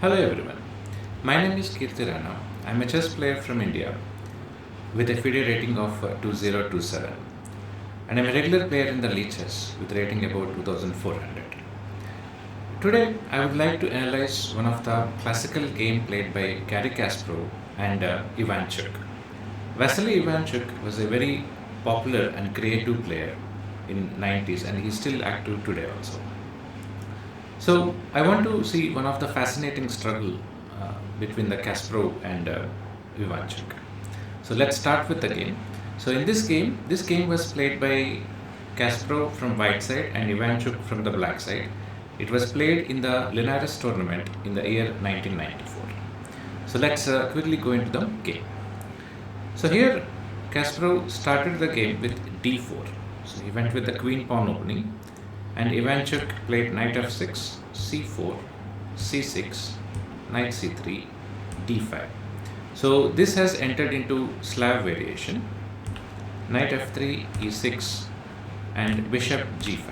Hello everyone, my name is Kirti Rana. I'm a chess player from India with a FIDE rating of 2027 and I'm a regular player in the league chess with rating about 2400. Today I would like to analyze one of the classical game played by Garry Kasparov and Ivanchuk. Vasily Ivanchuk was a very popular and creative player in 90s and he's still active today also. So I want to see one of the fascinating struggle between the Kasparov and Ivanchuk. So let's start with the game. So in this game was played by Kasparov from white side and Ivanchuk from the black side. It was played in the Linares tournament in the year 1994. So let's quickly go into the game. So here Kasparov started the game with d4. So he went with the queen pawn opening. And Ivanchuk played knight f6, c4, c6, knight c3, d5. So this has entered into Slav variation. Knight f3, e6, and bishop g5.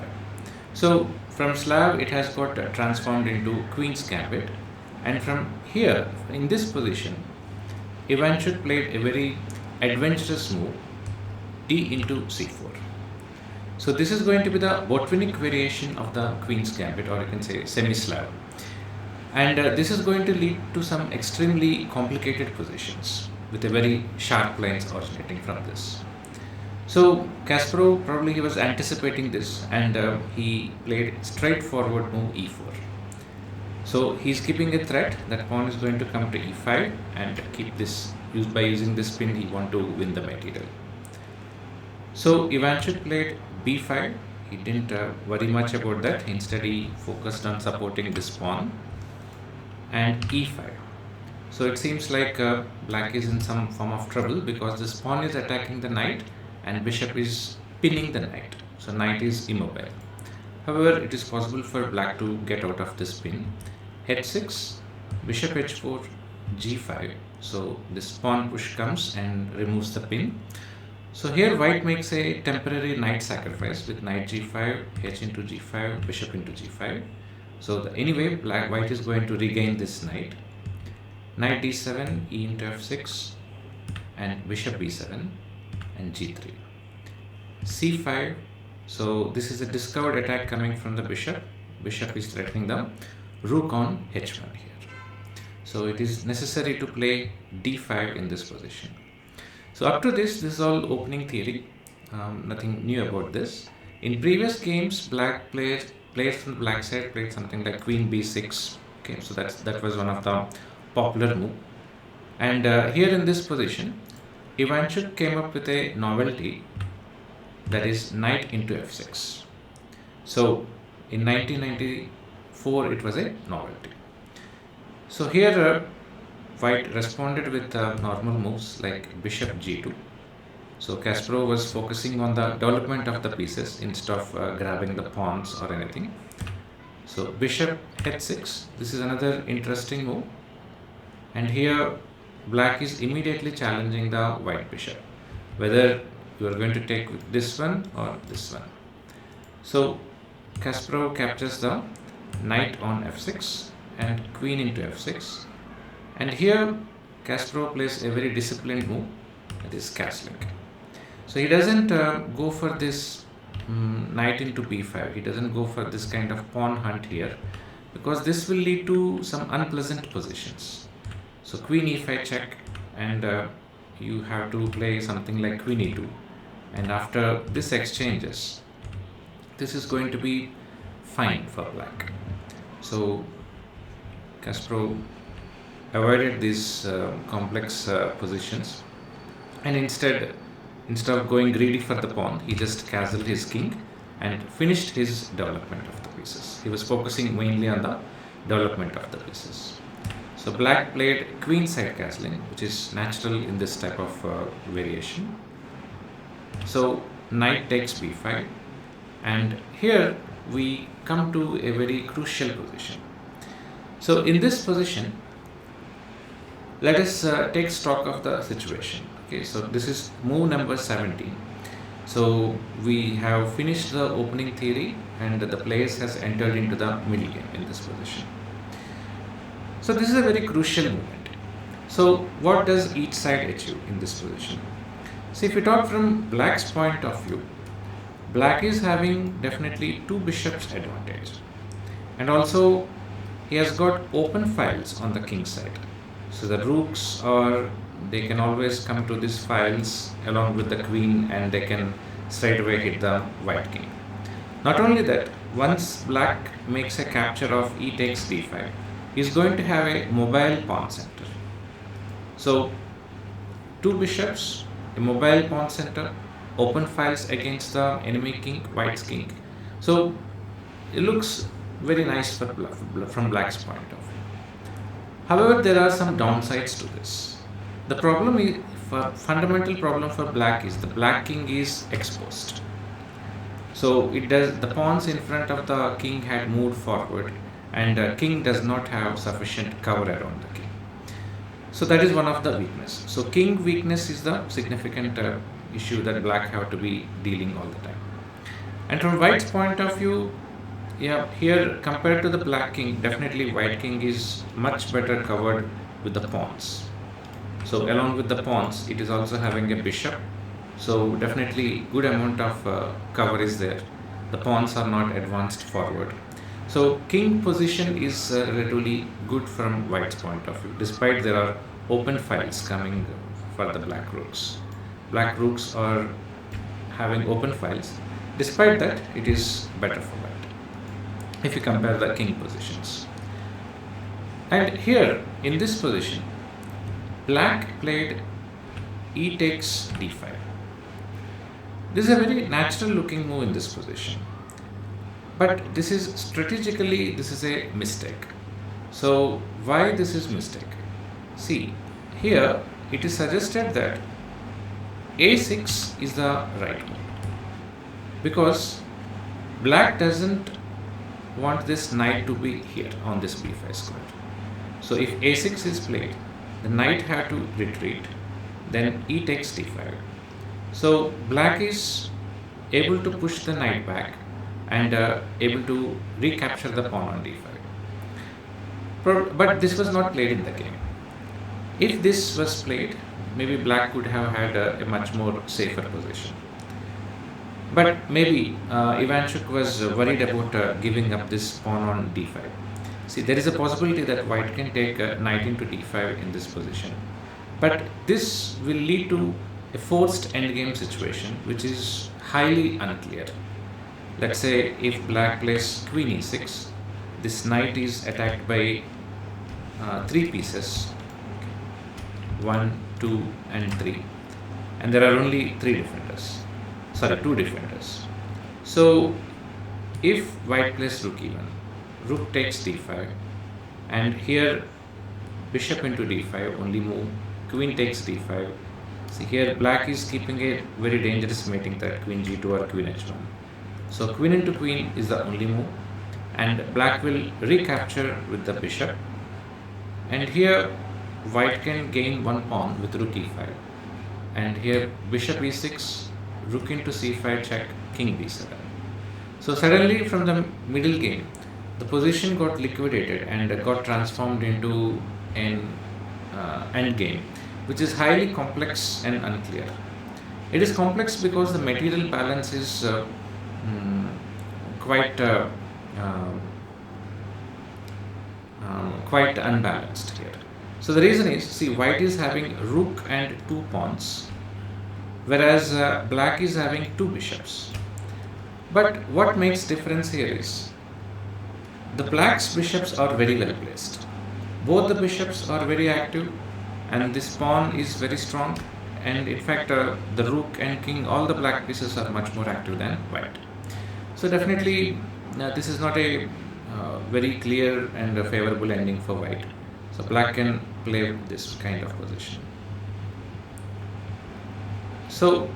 So from Slav it has got transformed into Queen's Gambit. And from here, in this position, Ivanchuk played a very adventurous move, d into c4. So this is going to be the Botvinnik variation of the Queen's Gambit, or you can say semi-Slav. And this is going to lead to some extremely complicated positions with a very sharp lines originating from this. So Kasparov probably he was anticipating this and he played straightforward move e4. So he's keeping a threat that pawn is going to come to e5 and keep this by using this pin he want to win the material. So Ivanchuk played b5. He didn't worry much about that. Instead he focused on supporting this pawn and e5. So it seems like black is in some form of trouble because this pawn is attacking the knight and bishop is pinning the knight. So knight is immobile. However, it is possible for black to get out of this pin. h6, bishop h4, g5. So this pawn push comes and removes the pin. So here white makes a temporary knight sacrifice with knight g5, h into g5, bishop into g5. So anyway, white is going to regain this knight. Knight d7, e into f6, and bishop b7, and g3. c5, so this is a discovered attack coming from the bishop. Bishop is threatening the rook on h1 here. So it is necessary to play d5 in this position. So up to this is all opening theory, nothing new about this. In previous games, players from the black side played something like queen b6. Okay, so that was one of the popular move. And here in this position, Ivanchuk came up with a novelty, that is knight into f6. So in 1994, it was a novelty. So here white responded with normal moves like bishop g2. So Kasparov was focusing on the development of the pieces instead of grabbing the pawns or anything. So bishop h6, this is another interesting move. And here black is immediately challenging the white bishop, whether you are going to take this one or this one. So Kasparov captures the knight on f6 and queen into f6. And here Kasparov plays a very disciplined move, that is castling. So he doesn't go for this knight into b5. He doesn't go for this kind of pawn hunt here because this will lead to some unpleasant positions. So queen e5 check, and you have to play something like queen e2. And after this exchanges, this is going to be fine for black. So Kasparov avoided these complex positions, and instead of going greedy for the pawn, he just castled his king and finished his development of the pieces. He was focusing mainly on the development of the pieces. So black played queenside castling, which is natural in this type of variation. So knight takes b5, and here we come to a very crucial position. So in this position, let us take stock of the situation. Okay, so this is move number 17. So we have finished the opening theory and the players has entered into the middle game in this position. So this is a very crucial movement. So what does each side achieve in this position? So if we talk from black's point of view, black is having definitely two bishops advantage, and also he has got open files on the king side. So the rooks, or they can always come to these files along with the queen, and they can straight away hit the white king. Not only that, once black makes a capture of e takes d5, he is going to have a mobile pawn center. So two bishops, a mobile pawn center, open files against the enemy king, white's king. So it looks very nice from black's point of view. However, there are some downsides to this. The problem is, fundamental problem for black is the black king is exposed. So the pawns in front of the king had moved forward, and king does not have sufficient cover around the king. So that is one of the weakness. So king weakness is the significant issue that black have to be dealing all the time. And from white's point of view, yeah, here compared to the black king, definitely white king is much better covered with the pawns. So along with the pawns, it is also having a bishop. So definitely good amount of cover is there. The pawns are not advanced forward. So king position is relatively good from white's point of view, despite there are open files coming for the black rooks. Black rooks are having open files. Despite that, it is better for white if you compare the king positions. And here in this position, black played e takes d5. This is a very natural looking move in this position, but this is strategically, this is a mistake. So why this is mistake? See, here it is suggested that a6 is the right move, because black doesn't want this knight to be here on this b5 square. So if a6 is played, the knight had to retreat, then e takes d5. So black is able to push the knight back and able to recapture the pawn on d5. But this was not played in the game. If this was played, maybe black could have had a much more safer position. But maybe Ivanchuk was worried about giving up this pawn on d5. See, there is a possibility that white can take knight into d5 in this position. But this will lead to a forced endgame situation, which is highly unclear. Let's say if black plays queen e6, this knight is attacked by three pieces, 1, 2 and 3, and there are only two defenders. So if white plays rook e1, rook takes d5, and here bishop into d5, only move, queen takes d5. See, here black is keeping a very dangerous mating threat, queen g2 or queen h1. So queen into queen is the only move, and black will recapture with the bishop, and here white can gain one pawn with rook e5, and here bishop e6, rook into c5 check, king b7. So suddenly from the middle game, the position got liquidated and got transformed into an end game, which is highly complex and unclear. It is complex because the material balance is quite unbalanced here. So the reason is, see, white is having rook and two pawns, whereas black is having two bishops. But what makes difference here is the black's bishops are very well placed. Both the bishops are very active, and this pawn is very strong, and in fact the rook and king, all the black pieces are much more active than white. So definitely this is not a very clear and a favorable ending for white. So black can play this kind of position. So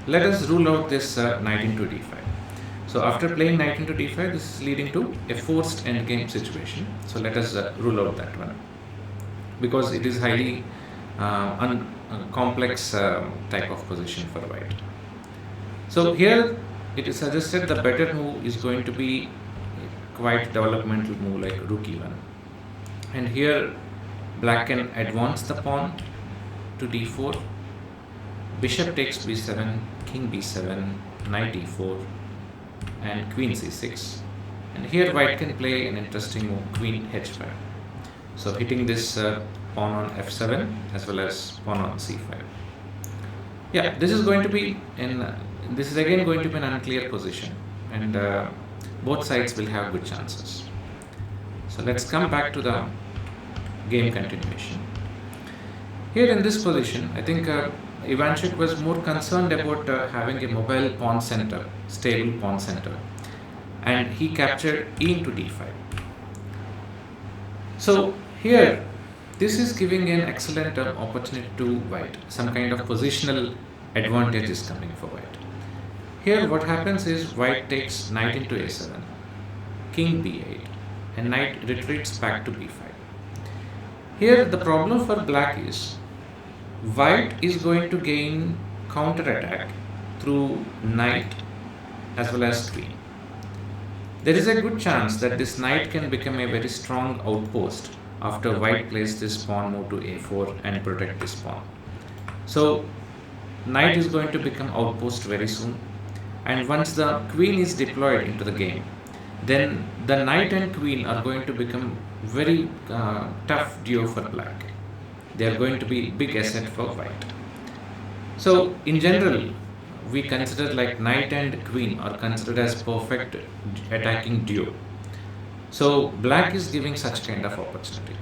let us rule out this knight into d5. So after playing knight into d5, this is leading to a forced endgame situation. So let us rule out that one, because it is highly complex type of position for white. So here it is suggested the better move is going to be quite developmental move like rook e1. And here black can advance the pawn to d4, bishop takes b7, king b7, knight e4, and queen c6. And here white can play an interesting move, queen h5. So hitting this pawn on f7 as well as pawn on c5. Yeah, this is going to be this is again going to be an unclear position, and both sides will have good chances. So let's come back to the game continuation. Here in this position, I think Ivanchuk was more concerned about having a mobile pawn center, stable pawn center, and he captured e into d5. So here, this is giving an excellent opportunity to white. Some kind of positional advantage is coming for white. Here what happens is white takes knight into a7, king b8, and knight retreats back to b5. Here the problem for black is white is going to gain counter-attack through knight as well as queen. There is a good chance that this knight can become a very strong outpost after white plays this pawn move to a4 and protect this pawn. So knight is going to become outpost very soon, and once the queen is deployed into the game, then the knight and queen are going to become very tough duo for black. They are going to be big asset for white. So in general, we consider like knight and queen are considered as perfect attacking duo. So black is giving such kind of opportunity.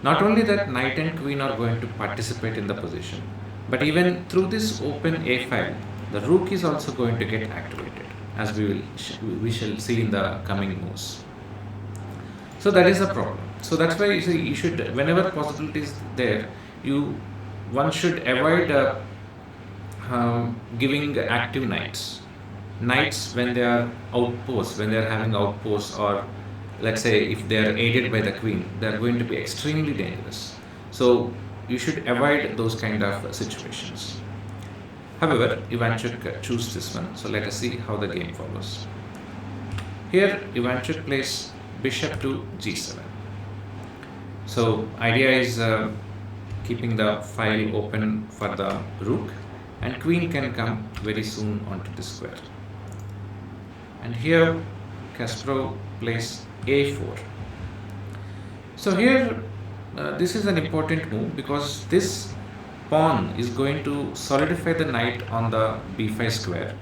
Not only that knight and queen are going to participate in the position, but even through this open a file, the rook is also going to get activated, as we shall see in the coming moves. So that is a problem. So that's why you should, whenever possibility is there, one should avoid giving active knights. Knights when they are outposts, when they are having outposts, or let's say if they are aided by the queen, they are going to be extremely dangerous. So you should avoid those kind of situations. However, Ivanchuk chose this one, so let us see how the game follows. Here Ivanchuk plays bishop to g7. So idea is keeping the file open for the rook, and queen can come very soon onto the square. And here Kasparov plays a4. So here this is an important move because this pawn is going to solidify the knight on the b5 square.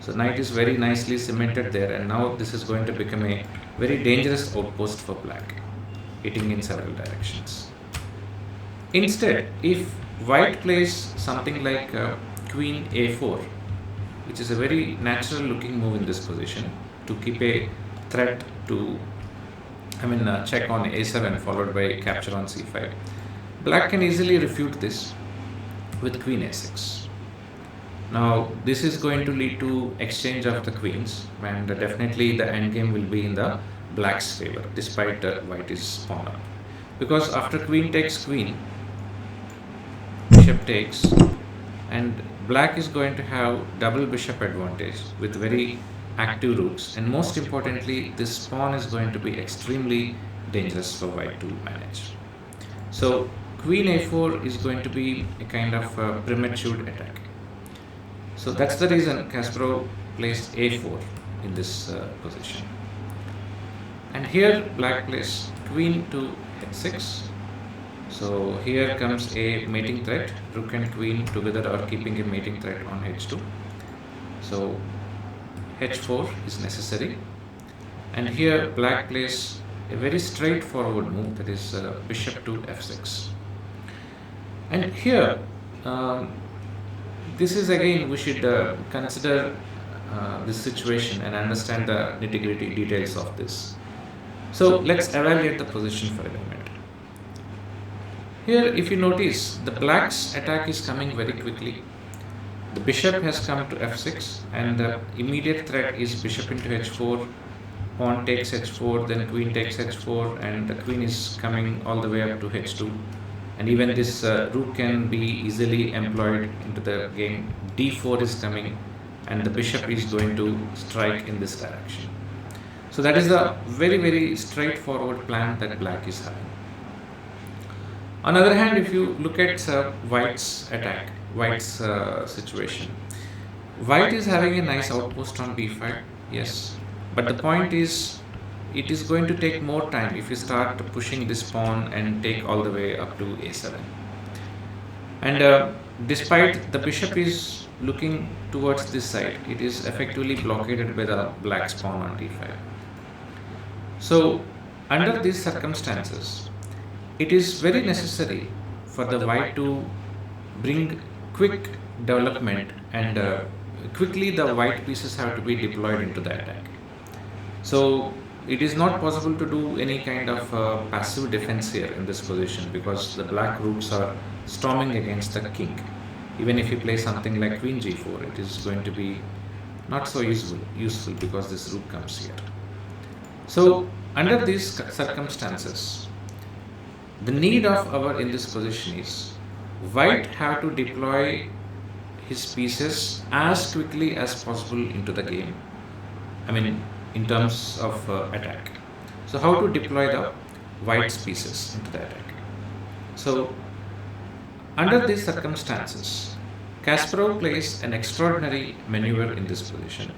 So knight is very nicely cemented there, and now this is going to become a very dangerous outpost for black, hitting in several directions. Instead, if white plays something like queen a4, which is a very natural looking move in this position to keep a threat to check on a7 followed by capture on c5, black can easily refute this with queen a6. Now this is going to lead to exchange of the queens, and definitely the endgame will be in the black's favor despite white is pawn up, because after queen takes queen, bishop takes, and black is going to have double bishop advantage with very active rooks, and most importantly this pawn is going to be extremely dangerous for white to manage. So queen a4 is going to be a kind of premature attack. So that's the reason Kasparov placed a4 in this position. And here black plays queen to h6. So here comes a mating threat. Rook and queen together are keeping a mating threat on h2. So h4 is necessary. And here black plays a very straightforward move, that is bishop to f6. And here this is again, we should consider this situation and understand the nitty-gritty details of this. So let's evaluate the position for a moment. Here if you notice, the black's attack is coming very quickly. The bishop has come to f6, and the immediate threat is bishop into h4, pawn takes h4, then queen takes h4, and the queen is coming all the way up to h2. And even this rook can be easily employed into the game. d4 is coming, and the bishop is going to strike in this direction. So that is the very, very straightforward plan that black is having. On the other hand, if you look at White's attack, White's situation, White is having a nice outpost on b5, yes, but the point is, it is going to take more time if you start pushing this pawn and take all the way up to a7. And despite the bishop is looking towards this side, it is effectively blockaded by the black's pawn on d5. So, under these circumstances, it is very necessary for the white to bring quick development, and quickly the white pieces have to be deployed into the attack. So it is not possible to do any kind of passive defense here in this position, because the black rooks are storming against the king. Even if you play something like queen g4, it is going to be not so useful because this rook comes here. So under these circumstances, the need of our in this position is white have to deploy his pieces as quickly as possible into the game. I mean, in terms of attack. So how to deploy the white's pieces into the attack? So under these circumstances, Kasparov plays an extraordinary maneuver in this position,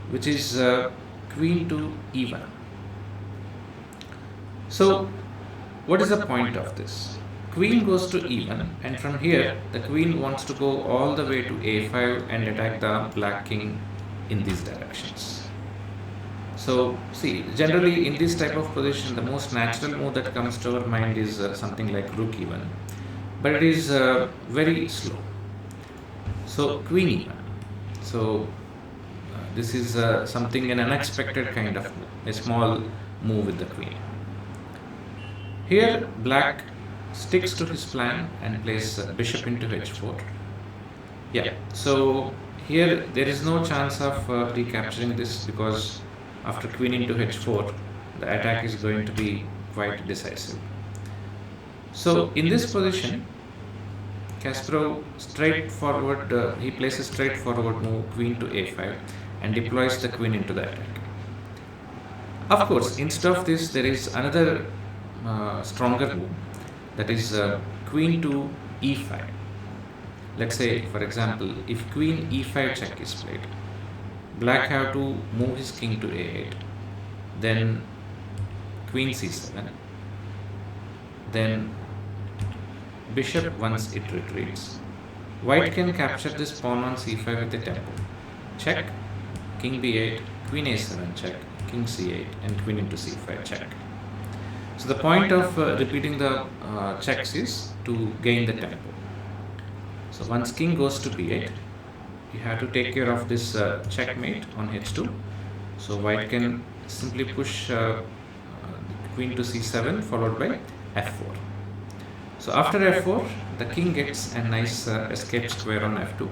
which is queen to e1. So what is the point of this? Queen goes to e1, and from here the queen wants to go all the way to a5 and attack the black king in these directions. So see, generally in this type of position, the most natural move that comes to our mind is something like rook e1, but it is very slow. So queen e1. So this is something an unexpected kind of move, a small move with the queen. Here black sticks to his plan and plays bishop into h4. Yeah, so here there is no chance of recapturing this, because after queen into h4, the attack is going to be quite decisive. So in this position, Kasparov he plays a straightforward move, queen to a5, and deploys the queen into the attack. Of course, instead of this, there is another stronger move, that is queen to e5. Let's say, for example, if queen e5 check is played, black have to move his king to a8, then queen c7, then bishop once it retreats. White can capture this pawn on c5 with a tempo. Check, king b8, queen a7 check, king c8, and queen into c5 check. So the point of repeating the checks is to gain the tempo. So once king goes to b8, you have to take care of this checkmate on h2. So white can simply push queen to c7 followed by f4. So after f4, the king gets a nice escape square on f2,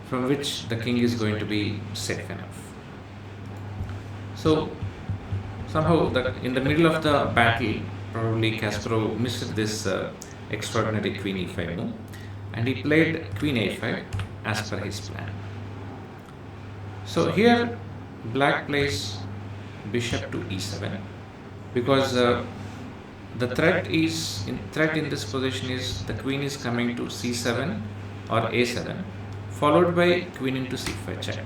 from which the king is going to be safe enough. So somehow in the middle of the battle, probably Kasparov missed this extraordinary queen e5 move, and he played queen a5 as per his plan. So here black plays bishop to e7, because the threat in this position is the queen is coming to c7 or a7, followed by queen into c5 check.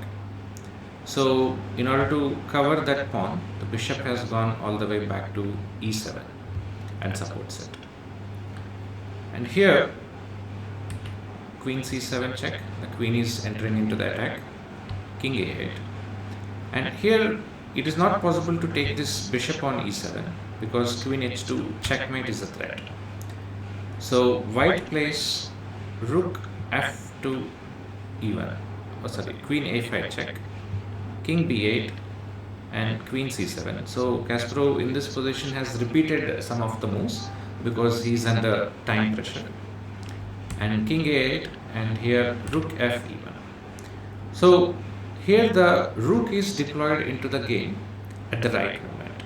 So in order to cover that pawn, the bishop has gone all the way back to e7 and supports it. And here queen c7 check, the queen is entering into the attack, king a8. And here it is not possible to take this bishop on e7, because queen h2 checkmate is a threat. So white plays rook f to e1, queen a5 check, king b8, and queen c7. So Kasparov in this position has repeated some of the moves because he is under time pressure. And king a8, and here rook f e1. So here the rook is deployed into the game at the right moment.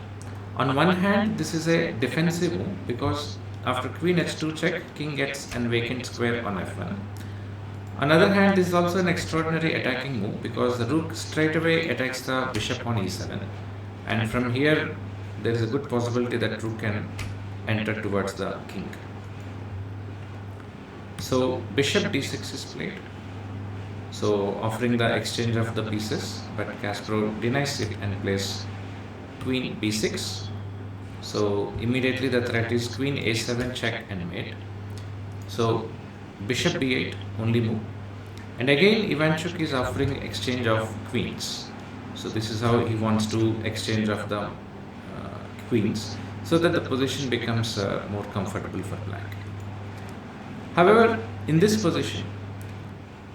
On one hand, this is a defensive move, because after queen h2 check, king gets an vacant square on f1. On the other hand, this is also an extraordinary attacking move, because the rook straight away attacks the bishop on e7, and from here there is a good possibility that rook can enter towards the king. So bishop d6 is played, so offering the exchange of the pieces, but Kasparov denies it and plays queen b6. So immediately the threat is queen a7 check and mate. So bishop b8 only move, and again Ivanchuk is offering exchange of queens. So this is how he wants to exchange of the queens, so that the position becomes more comfortable for black. However, in this position,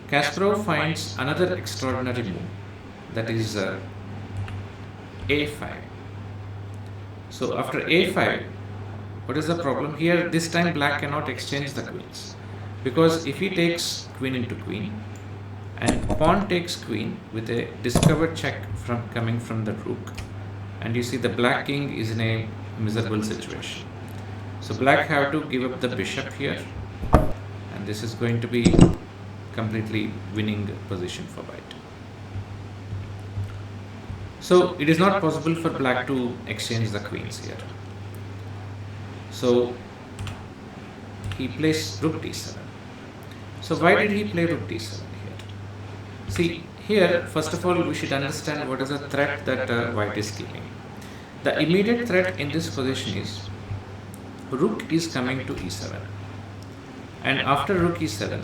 Kasparov finds another extraordinary move, that is a5. So after a5, what is the problem here? This time black cannot exchange the queens, because if he takes queen into queen and pawn takes queen with a discovered check coming from the rook, and you see the black king is in a miserable situation. So black have to give up the bishop here, and this is going to be completely winning position for white. So it is not possible for black to exchange the queens here. So he plays rook d7. So why did he play rook d7 here? See, here first of all we should understand what is the threat that white is keeping. The immediate threat in this position is rook is coming to e7, and after rook e7,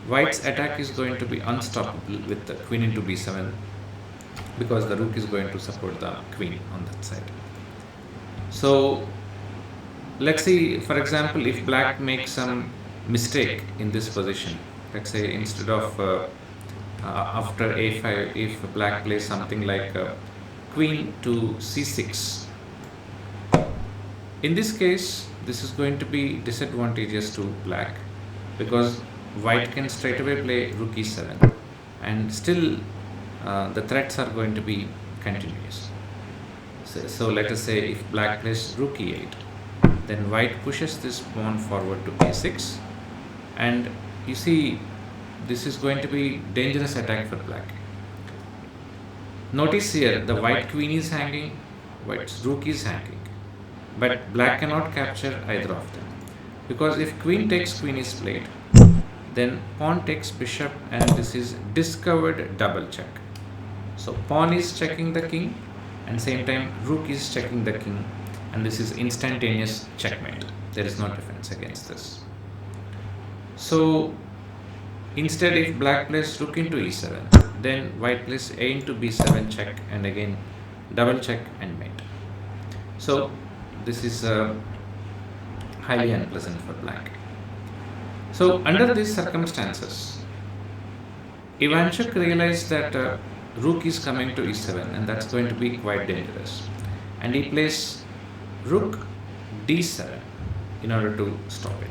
white's attack is going to be unstoppable with the queen into b7, because the rook is going to support the queen on that side. So let's see, for example, if black makes some mistake in this position, let's say instead of after a5, if black plays something like queen to c6, in this case this is going to be disadvantageous to black, because white can straight away play rook e7, and still the threats are going to be continuous. So let us say if black plays rook e8, then white pushes this pawn forward to a6, and you see this is going to be dangerous attack for black. Notice here the white queen is hanging, white's rook is hanging, but black cannot capture either of them, because if queen takes queen is played, then pawn takes bishop, and this is discovered double check. So pawn is checking the king, and same time rook is checking the king, and this is instantaneous checkmate. There is no defense against this. So instead, if black plays rook into e7, then white plays a into b7 check, and again double check and mate. So this is highly unpleasant for black. So under these circumstances, Ivanchuk realized that rook is coming to e7, and that's going to be quite dangerous, and he plays rook d7 in order to stop it.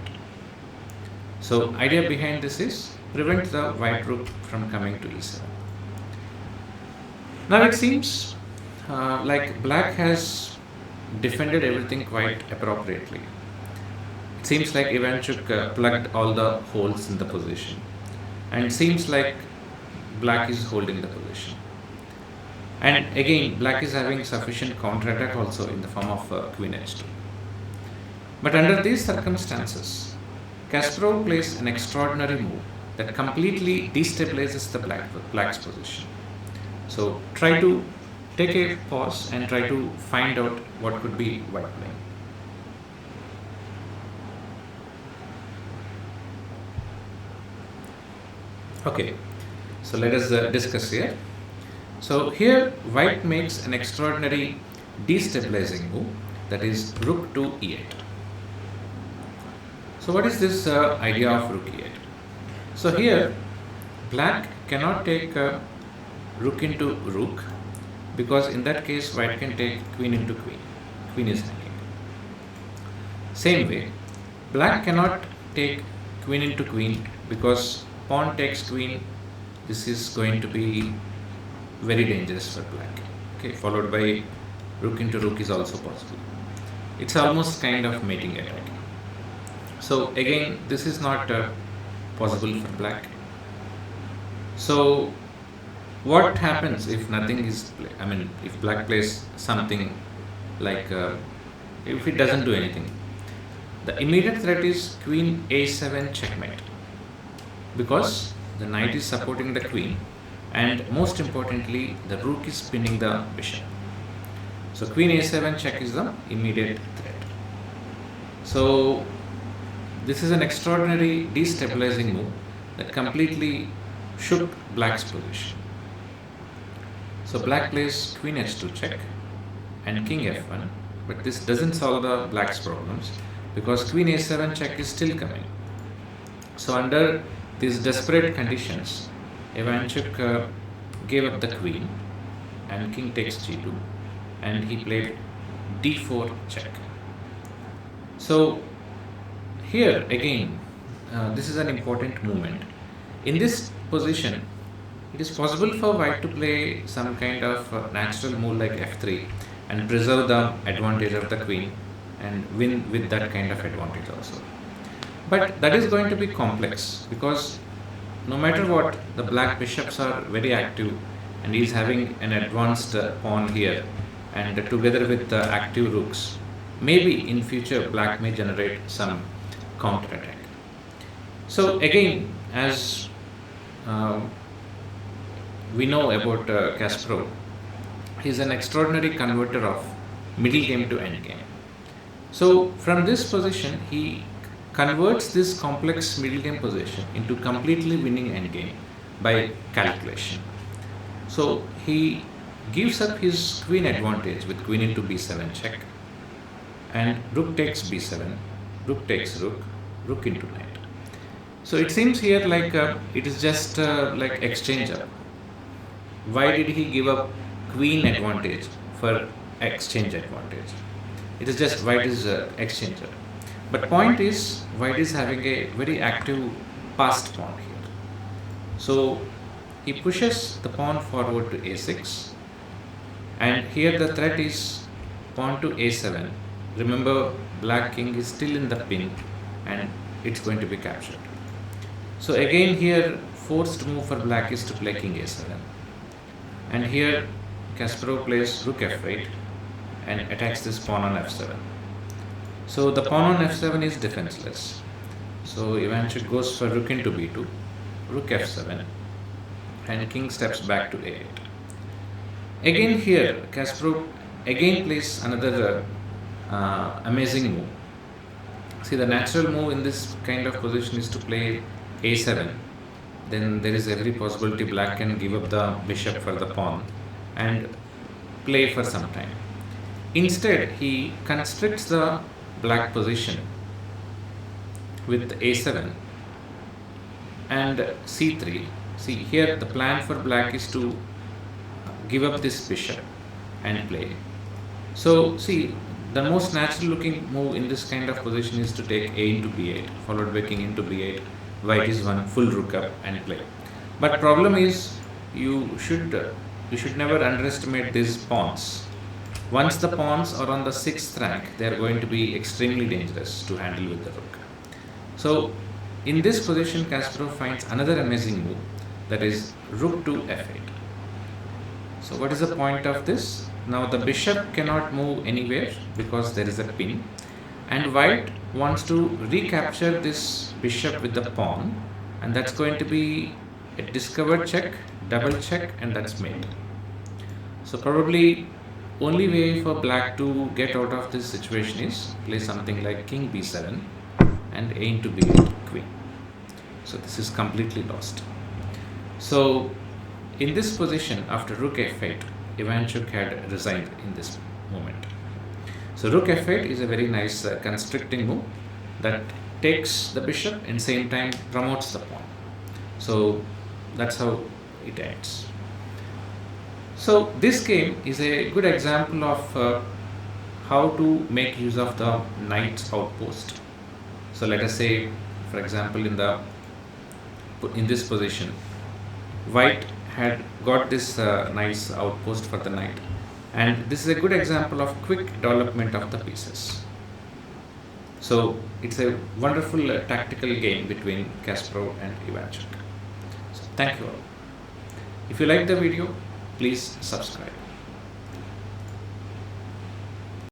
So idea behind this is prevent the white rook from coming to e7. Now it seems like black has defended everything quite appropriately. It seems like Ivanchuk plugged all the holes in the position, and it seems like black is holding the position. And again, black is having sufficient counter-attack also in the form of queen h2. But under these circumstances, Kasparov plays an extraordinary move that completely destabilizes the black's position. So try to take a pause and try to find out what could be white playing. Okay, so let us discuss here. So here white makes an extraordinary destabilizing move, that is rook to e8. So what is this idea of rook e8? So here black cannot take rook into rook, because in that case white can take queen into queen. Queen is hanging. Same way, black cannot take queen into queen, because pawn takes queen. This is going to be very dangerous for black. Okay, followed by rook into rook is also possible. It's almost kind of mating attack. So again, this is not possible for black. So what happens if nothing is if black plays something like if it doesn't do anything? The immediate threat is queen a7 checkmate. because the knight is supporting the queen, and most importantly the rook is pinning the bishop. So queen a7 check is the immediate threat. So this is an extraordinary destabilizing move that completely shook black's position. So black plays queen h2 check and king f1, but this doesn't solve the black's problems because queen a7 check is still coming. So under these desperate conditions, Ivanchuk gave up the queen and king takes g2, and he played d4 check. So here again, this is an important movement. In this position, it is possible for white to play some kind of natural move like f3 and preserve the advantage of the queen and win with that kind of advantage also. But that is going to be complex because no matter what, the black bishops are very active and he is having an advanced pawn here, and together with the active rooks, maybe in future black may generate some counter attack. So again, as we know about Kasparov, he is an extraordinary converter of middle game to end game. So from this position, he converts this complex middle game position into completely winning end game by calculation. So he gives up his queen advantage with queen into b7 check, and rook takes b7, rook takes rook, rook into knight. So it seems here like it is just like exchange up. Why did he give up queen advantage for exchange advantage? It is just white is exchanger. But point is, white is having a very active passed pawn here. So he pushes the pawn forward to a6, and here the threat is pawn to a7. Remember, black king is still in the pin and it's going to be captured. So again here, forced move for black is to play king a7. And here Kasparov plays rook f8 and attacks this pawn on f7. So the pawn on f7 is defenseless. So Ivanchuk goes for rook into b2, rook f7, and king steps back to a8. Again here, Kasparov again plays another amazing move. See, the natural move in this kind of position is to play a7. Then there is every possibility black can give up the bishop for the pawn and play for some time. Instead, he constricts the black position with a7 and c3. See, here the plan for black is to give up this bishop and play. So see, the most natural looking move in this kind of position is to take a into b8 followed by king into b8. White is one full rook up and play. But problem is, you should never underestimate these pawns. Once the pawns are on the 6th rank, they are going to be extremely dangerous to handle with the rook. So in this position, Kasparov finds another amazing move, that is rook to f8. So what is the point of this? Now the bishop cannot move anywhere because there is a pin, and white wants to recapture this bishop with the pawn, and that's going to be a discovered check, double check, and that's mate. So probably only way for black to get out of this situation is play something like king b7 and a into b8 queen. So this is completely lost. So in this position, after rook f8, Ivanchuk had resigned in this moment. So rook f8 is a very nice constricting move that takes the bishop and same time promotes the pawn. So that's how it ends. So this game is a good example of how to make use of the knight's outpost. So let us say, for example, in this position, white had got this nice outpost for the knight, and this is a good example of quick development of the pieces. So it's a wonderful tactical game between Kasparov and Ivanchuk. So thank you all. If you like the video, please subscribe.